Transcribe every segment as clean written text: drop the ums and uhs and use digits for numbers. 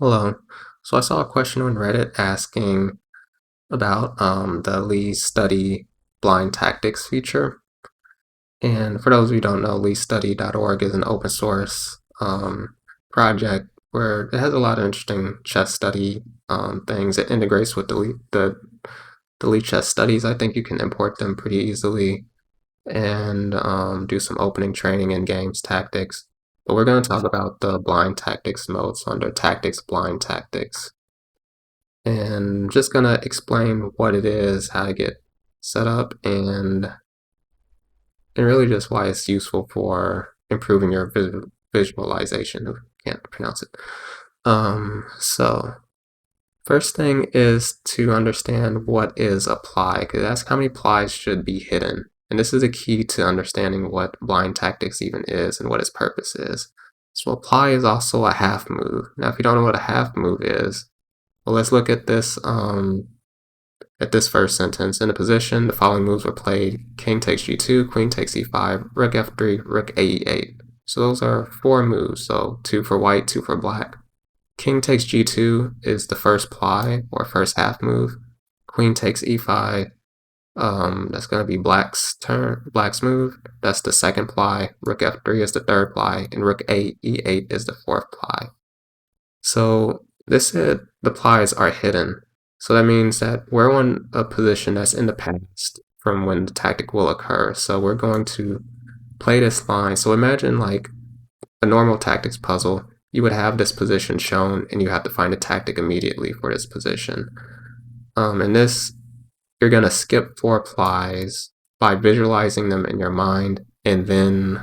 Hello. So I saw a question on Reddit asking about the Lee Study Blind Tactics feature. And for those of you who don't know, leestudy.org is an open source project where it has a lot of interesting chess study things. It integrates with the Lee chess studies. I think you can import them pretty easily and do some opening training in games tactics. But we're going to talk about the blind tactics modes under tactics, blind tactics. And just gonna explain what it is, how to get set up, and really just why it's useful for improving your visualization. I can't pronounce it. So first thing is to understand what is a ply, because that's how many plies should be hidden. And this is a key to understanding what blind tactics even is and what its purpose is. So a ply is also a half move. Now, if you don't know what a half move is, well, let's look at this first sentence. In a position, the following moves were played: king takes g2, queen takes e5, rook f3, rook ae8. So those are four moves, so two for white, two for black. King takes g2 is the first ply, or first half move. Queen takes e5, that's going to be black's move. That's the second ply. Rook f3 is the third ply, and rook e8 is the fourth ply. So this said the plies are hidden. So that means that we're on a position that's in the past from when the tactic will occur. So we're going to play this line. So imagine like a normal tactics puzzle. You would have this position shown and you have to find a tactic immediately for this position. In this, you're going to skip four plies by visualizing them in your mind and then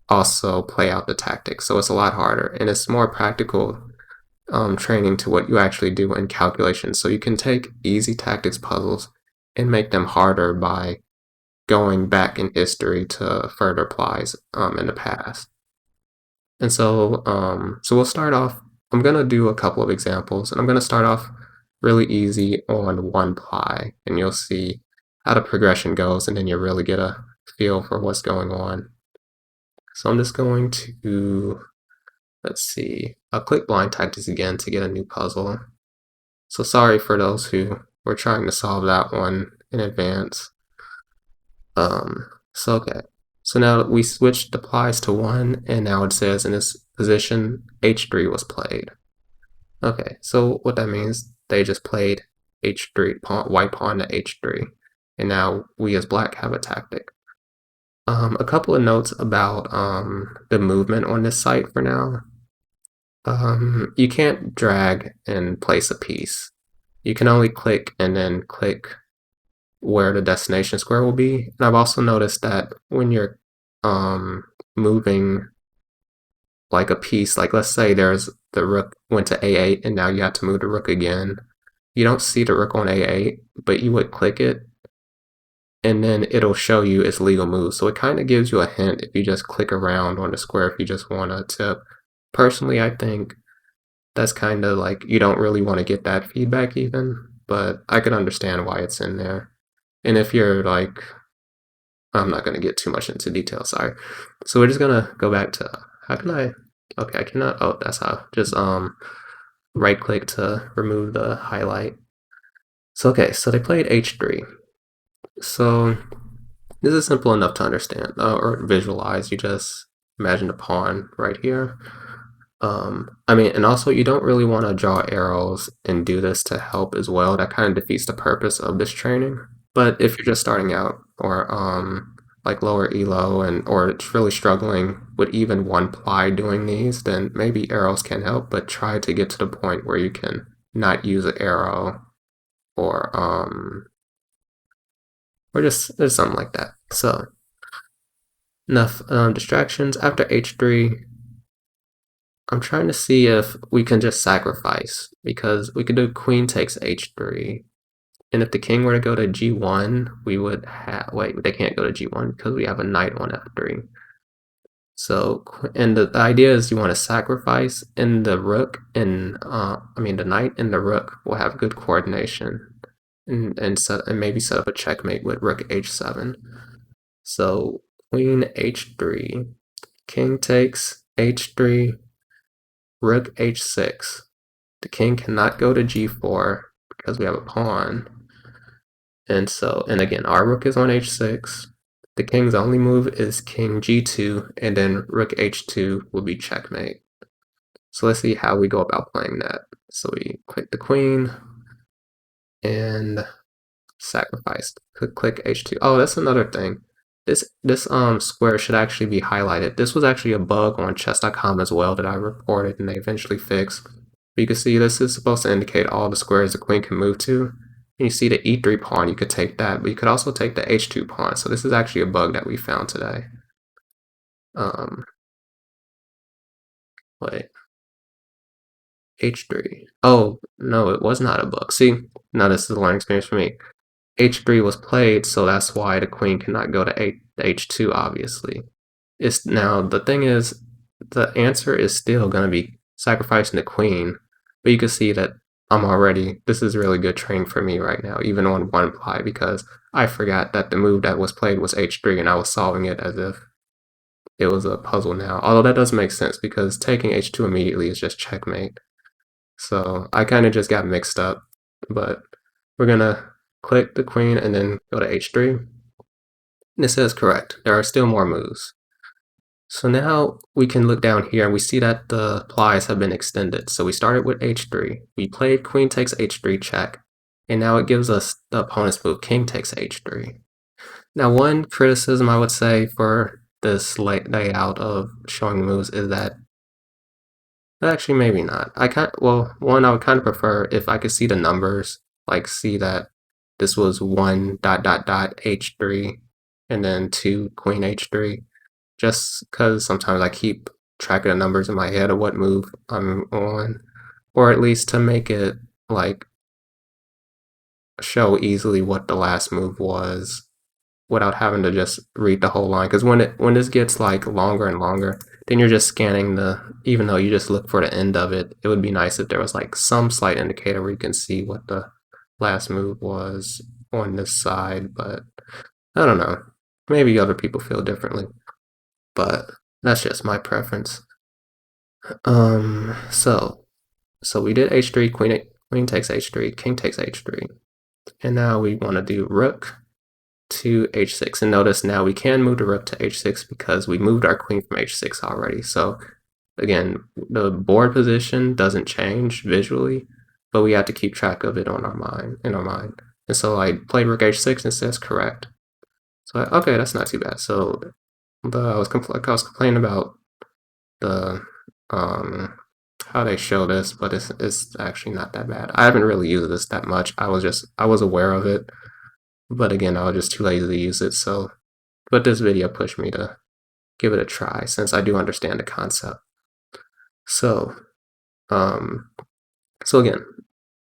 also play out the tactic. So it's a lot harder and it's more practical training to what you actually do in calculations. So you can take easy tactics puzzles and make them harder by going back in history to further plies in the past. And so we'll start off. I'm gonna do a couple of examples, and I'm gonna start off really easy on one ply, and you'll see how the progression goes, and then you really get a feel for what's going on. So I'm just going to, let's see, I'll click blind tactics again to get a new puzzle. So sorry for those who were trying to solve that one in advance. Okay. So now we switched the plies to 1, and now it says in this position, h3 was played. Okay, so what that means, they just played h3, white pawn to h3, and now we as black have a tactic. A couple of notes about the movement on this site for now. You can't drag and place a piece. You can only click and then click where the destination square will be. And I've also noticed that when you're moving like a piece, like let's say there's the rook went to a8 and now you have to move the rook again. You don't see the rook on a8, but you would click it and then it'll show you its legal move. So it kind of gives you a hint if you just click around on the square if you just want to tip. Personally, I think that's kind of like you don't really want to get that feedback even, but I can understand why it's in there. And if you're like, I'm not going to get too much into detail, sorry. So we're just going to go back to, how can I, okay, I cannot, oh, that's how, just right click to remove the highlight. So okay, so they played h3. So this is simple enough to understand or visualize. You just imagine a pawn right here. I mean, and also you don't really want to draw arrows and do this to help as well. That kind of defeats the purpose of this training. But if you're just starting out or like lower elo or really struggling with even one ply doing these, then maybe arrows can help, but try to get to the point where you can not use an arrow or just something like that. So enough distractions. After h3, I'm trying to see if we can just sacrifice, because we could do queen takes h3. And if the king were to go to g1, we would have, wait, they can't go to g1 because we have a knight on f3. So, and the idea is you want to sacrifice, and the rook and, the knight and the rook will have good coordination and maybe set up a checkmate with rook h7. So, queen h3, king takes h3, rook h6. The king cannot go to g4 because we have a pawn. And so, and again, our rook is on h6. The king's only move is king g2, and then rook h2 will be checkmate. So let's see how we go about playing that. So we click the queen and sacrifice. Click h2. Oh, that's another thing. This square should actually be highlighted. This was actually a bug on chess.com as well that I reported and they eventually fixed. But you can see this is supposed to indicate all the squares the queen can move to. And you see the e3 pawn, you could take that, but you could also take the h2 pawn. So this is actually a bug that we found today. Wait. h3. Oh, no, it was not a bug. See, now this is a learning experience for me. h3 was played, so that's why the queen cannot go to h2, obviously. Now, the thing is, the answer is still going to be sacrificing the queen, but you can see that this is really good training for me right now, even on one ply, because I forgot that the move that was played was h3, and I was solving it as if it was a puzzle now. Although that does make sense, because taking h2 immediately is just checkmate. So I kind of just got mixed up, but we're going to click the queen and then go to h3. And it says correct. There are still more moves. So now we can look down here and we see that the plies have been extended. So we started with h3. We played queen takes h3 check. And now it gives us the opponent's move, king takes h3. Now one criticism I would say for this layout of showing moves is that actually, maybe not. One, I would kind of prefer if I could see the numbers, like see that this was 1 dot dot dot h3 and then 2 queen h3, just because sometimes I keep track of the numbers in my head of what move I'm on, or at least to make it like show easily what the last move was without having to just read the whole line. Because when this gets like longer and longer, then you're just scanning even though you just look for the end of it, it would be nice if there was like some slight indicator where you can see what the last move was on this side, but I don't know. Maybe other people feel differently, but that's just my preference. So we did h3, queen takes h3, king takes h3, and now we want to do rook to h6, and notice now we can move the rook to h6 because we moved our queen from h6 already. So again, the board position doesn't change visually, but we have to keep track of it in our mind. And so I played rook h6 and it says correct. So okay, that's not too bad. So I was complaining about the how they show this, but it's actually not that bad. I haven't really used this that much. I was aware of it, but again, I was just too lazy to use it. But this video pushed me to give it a try since I do understand the concept. So again,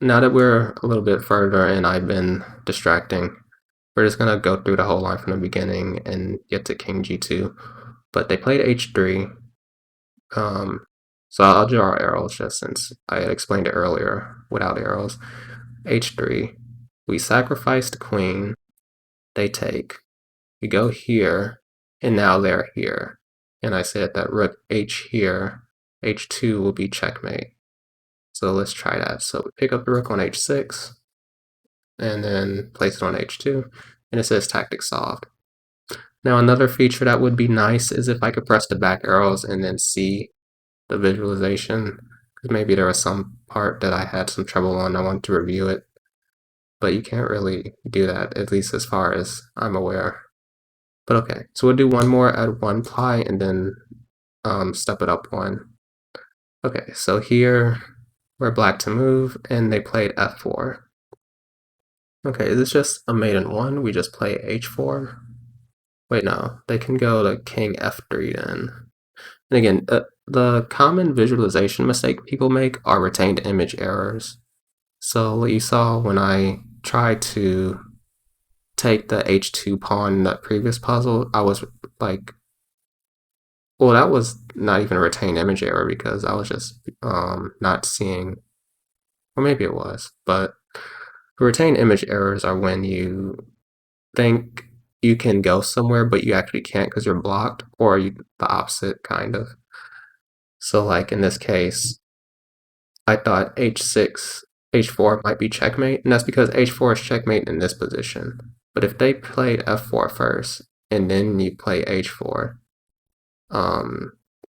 now that we're a little bit further and I've been distracting, we're just gonna go through the whole line from the beginning and get to king g2. But they played h3. So I'll draw arrows just since I had explained it earlier without arrows. h3. We sacrifice the queen. They take. We go here, and now they're here. And I said that rook h here, h2 will be checkmate. So let's try that. So we pick up the rook on h6, and then place it on h2, and it says tactic solved. Now another feature that would be nice is if I could press the back arrows and then see the visualization, because maybe there was some part that I had some trouble on, I wanted to review it, but you can't really do that, at least as far as I'm aware. But okay, so we'll do one more at one ply and then step it up one. Okay, so here we're black to move, and they played f4. Okay, is this just a maiden one? We just play h4? Wait, no, they can go to king f3 then. And again, the common visualization mistake people make are retained image errors. So what you saw when I tried to take the h2 pawn in that previous puzzle, I was like, well, that was not even a retained image error because I was just not seeing, or maybe it was, but retained image errors are when you think you can go somewhere, but you actually can't because you're blocked, or the opposite, kind of. So like in this case, I thought h6, h4 might be checkmate, and that's because h4 is checkmate in this position. But if they played f4 first, and then you play h4,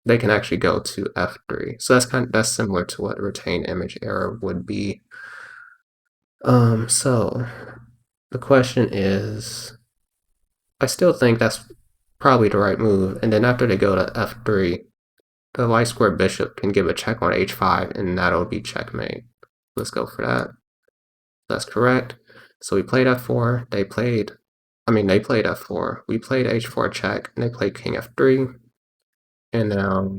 they can actually go to f3. So that's similar to what retained image error would be. So the question is, I still think that's probably the right move. And then after they go to f3, the light square bishop can give a check on h5, and that'll be checkmate. Let's go for that. That's correct. So we played f4. They played f4. We played h4 check, and they played king f3. And now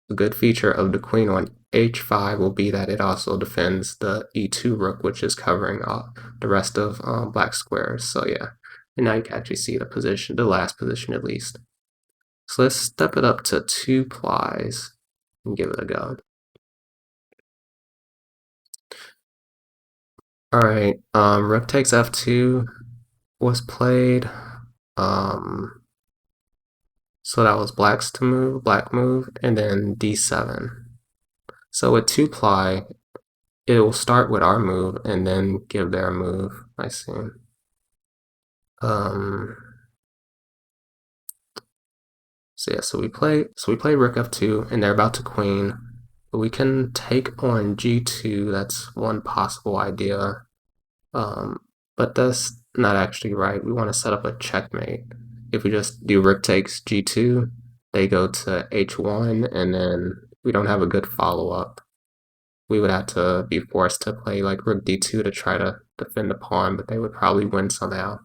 a good feature of the queen on h5 will be that it also defends the e2 rook, which is covering the rest of black squares. So yeah, and now you can actually see the position, the last position at least. So let's step it up to 2 plies and give it a go. All right, rook takes f2 was played. So that was black move, and then d7. So with 2 ply, it will start with our move and then give their move. I see. So yeah, so we play rook f2, and they're about to queen. But we can take on g2. That's one possible idea. But that's not actually right. We want to set up a checkmate. If we just do rook takes g2, they go to h1, and then we don't have a good follow-up. We would have to be forced to play like rook d2 to try to defend the pawn, but they would probably win somehow.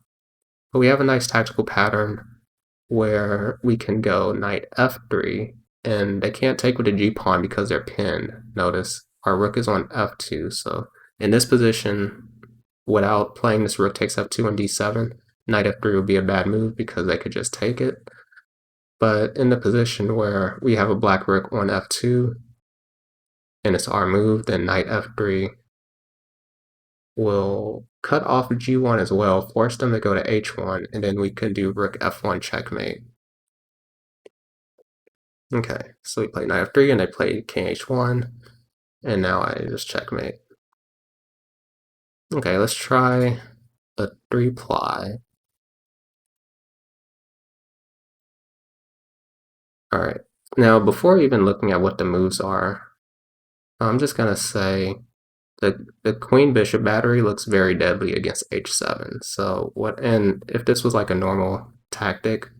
But we have a nice tactical pattern where we can go knight f3, and they can't take with the g-pawn because they're pinned. Notice our rook is on f2, so in this position, without playing this rook takes f2 and d7, knight f3 would be a bad move because they could just take it. But in the position where we have a black rook on f2, and it's our move, then knight f3 will cut off g1 as well, force them to go to h1, and then we can do rook f1 checkmate. Okay, so we played knight f3, and they played king h1, and now I just checkmate. Okay, let's try a 3 ply. Alright, now before even looking at what the moves are, I'm just gonna say the queen bishop battery looks very deadly against h7. So and if this was like a normal tactic,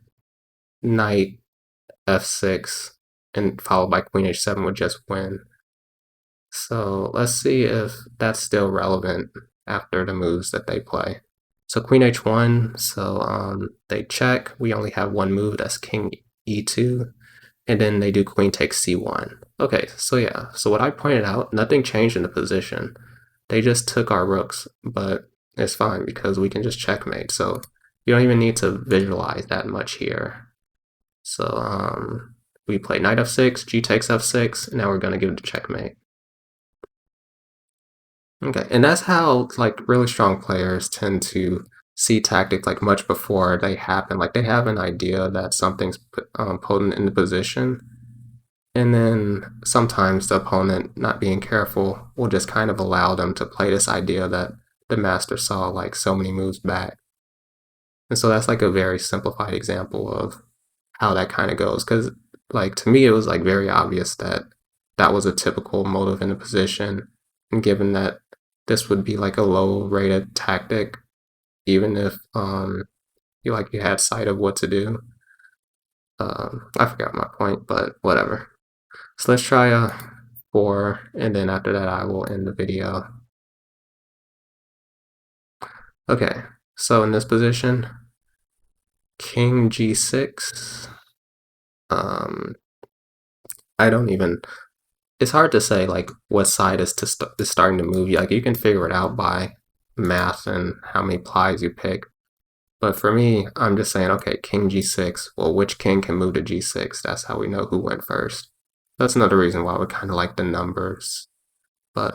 knight f6 and followed by queen h7 would just win. So let's see if that's still relevant after the moves that they play. So queen h1, so they check. We only have one move, that's king e2, and then they do queen takes c1. Okay, so yeah, so what I pointed out, nothing changed in the position. They just took our rooks, but it's fine because we can just checkmate. So you don't even need to visualize that much here. So we play knight f6, g takes f6, and now we're gonna give it a checkmate. Okay, and that's how like really strong players tend to see tactics like much before they happen. Like they have an idea that something's potent in the position, and then sometimes the opponent, not being careful, will just kind of allow them to play this idea that the master saw like so many moves back. And so that's like a very simplified example of how that kind of goes. Because like to me, it was like very obvious that that was a typical motive in the position, and given that this would be like a low-rated tactic, even if you had sight of what to do. I forgot my point, but whatever. So let's try a 4, and then after that I will end the video. Okay, so in this position, king g6. I don't even. It's hard to say like what side is starting to move. Like you can figure it out by math and how many plies you pick. But for me, I'm just saying, okay, king g6. Well, which king can move to g6? That's how we know who went first. That's another reason why we kind of like the numbers. But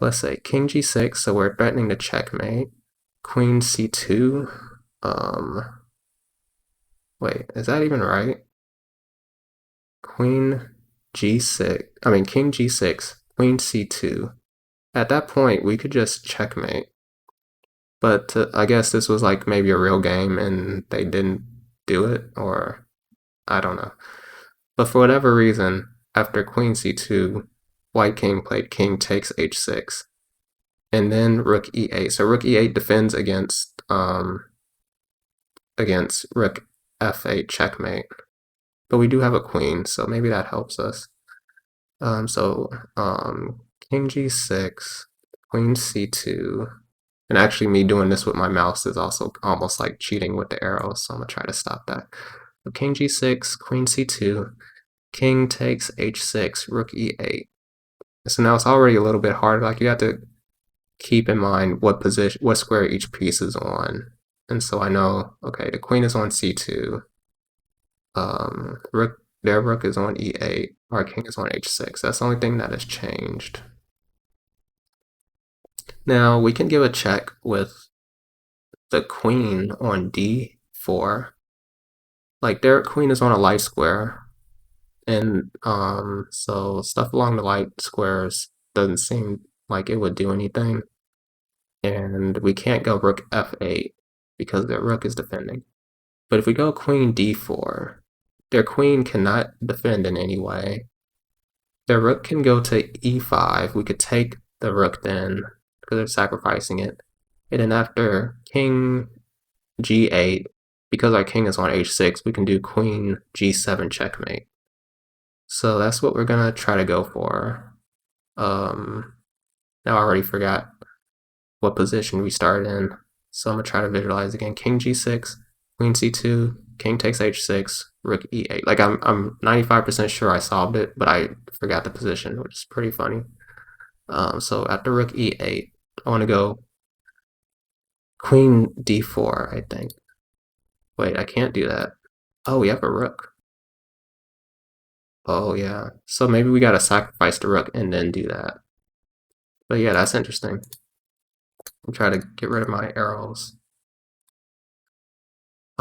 let's say king g6. So we're threatening to checkmate. Queen c2. Wait, is that even right? Queen g6. I mean, king g6. queen c2. At that point, we could just checkmate. But I guess this was like maybe a real game and they didn't do it, or I don't know. But for whatever reason, after queen c2, white king played king takes h6, and then rook e8. So rook e8 defends against rook f8 checkmate. But we do have a queen, so maybe that helps us. King g6, queen c2, and actually me doing this with my mouse is also almost like cheating with the arrows, so I'm gonna try to stop that. So king g6, queen c2, king takes h6, rook e8. So now it's already a little bit harder. Like you have to keep in mind what position, what square each piece is on. And so I know, okay, the queen is on c2. Their rook is on e8. Our king is on h6. That's the only thing that has changed. Now we can give a check with the queen on d4. Like their queen is on a light square, and so stuff along the light squares doesn't seem like it would do anything. And we can't go rook f8 because their rook is defending. But if we go queen d4, their queen cannot defend in any way. Their rook can go to e5. We could take the rook then, because they're sacrificing it. And then after king g8, because our king is on h6, we can do queen g7 checkmate. So that's what we're gonna try to go for. Now I already forgot what position we started in, so I'm gonna try to visualize again. King g6, queen c2, king takes h6, rook e8. Like I'm 95% sure I solved it, but I forgot the position, which is pretty funny. So after rook e8, I want to go queen d4, I think. Wait, I can't do that. Oh, we have a rook. Oh, yeah. So maybe we gotta sacrifice the rook and then do that. But yeah, that's interesting. I'm trying to get rid of my arrows.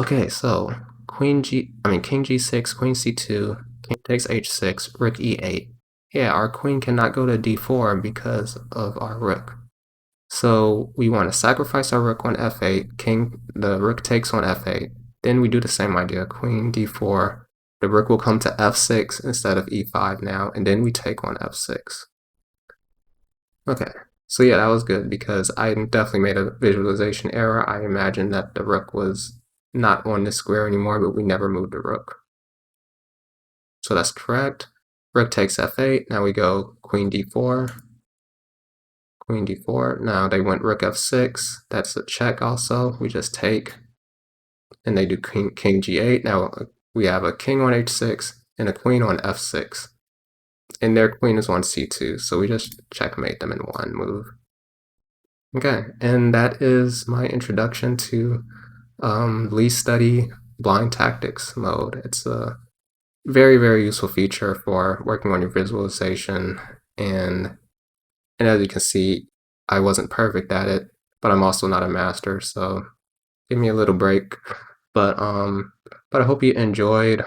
Okay, so king g6, queen c2, king takes h6, rook e8. Yeah, our queen cannot go to d4 because of our rook. So we want to sacrifice our rook on f8, the rook takes on f8. Then we do the same idea, queen d4. The rook will come to f6 instead of e5 now, and then we take on f6. Okay, so yeah, that was good because I definitely made a visualization error. I imagined that the rook was not on this square anymore, but we never moved the rook. So that's correct. Rook takes f8. Now we go queen d4. Queen d4. Now they went rook f6. That's a check also. We just take. And they do king g8. Now we have a king on h6 and a queen on f6. And their queen is on c2. So we just checkmate them in one move. Okay, and that is my introduction to least study blind tactics mode. It's a very, very useful feature for working on your visualization. And as you can see, I wasn't perfect at it, but I'm also not a master, so give me a little break. But I hope you enjoyed,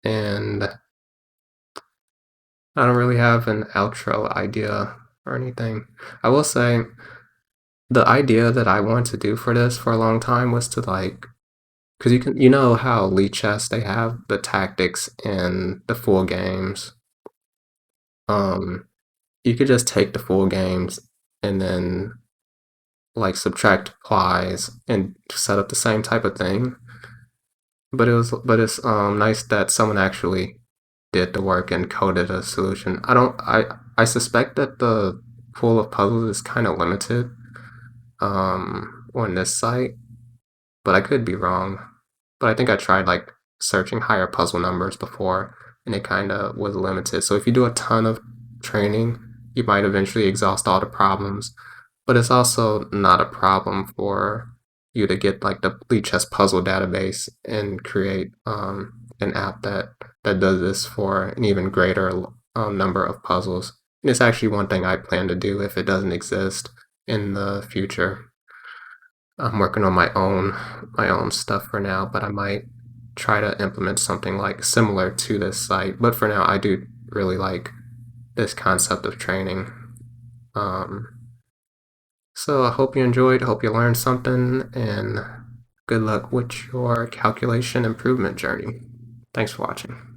and I don't really have an outro idea or anything. I will say the idea that I wanted to do for this for a long time was to like, because you know how Elite Chess, they have the tactics and the full games. You could just take the full games and then like subtract plies and set up the same type of thing. But it's nice that someone actually did the work and coded a solution. I suspect that the pool of puzzles is kind of limited on this site, but I could be wrong. But I think I tried like searching higher puzzle numbers before, and it kind of was limited. So if you do a ton of training, you might eventually exhaust all the problems. But it's also not a problem for you to get like the Elite Chess puzzle database and create an app that does this for an even greater number of puzzles. And it's actually one thing I plan to do if it doesn't exist in the future. I'm working on my own stuff for now, but I might try to implement something like similar to this site. But for now, I do really like this concept of training. So I hope you enjoyed, hope you learned something, and good luck with your calculation improvement journey. Thanks for watching.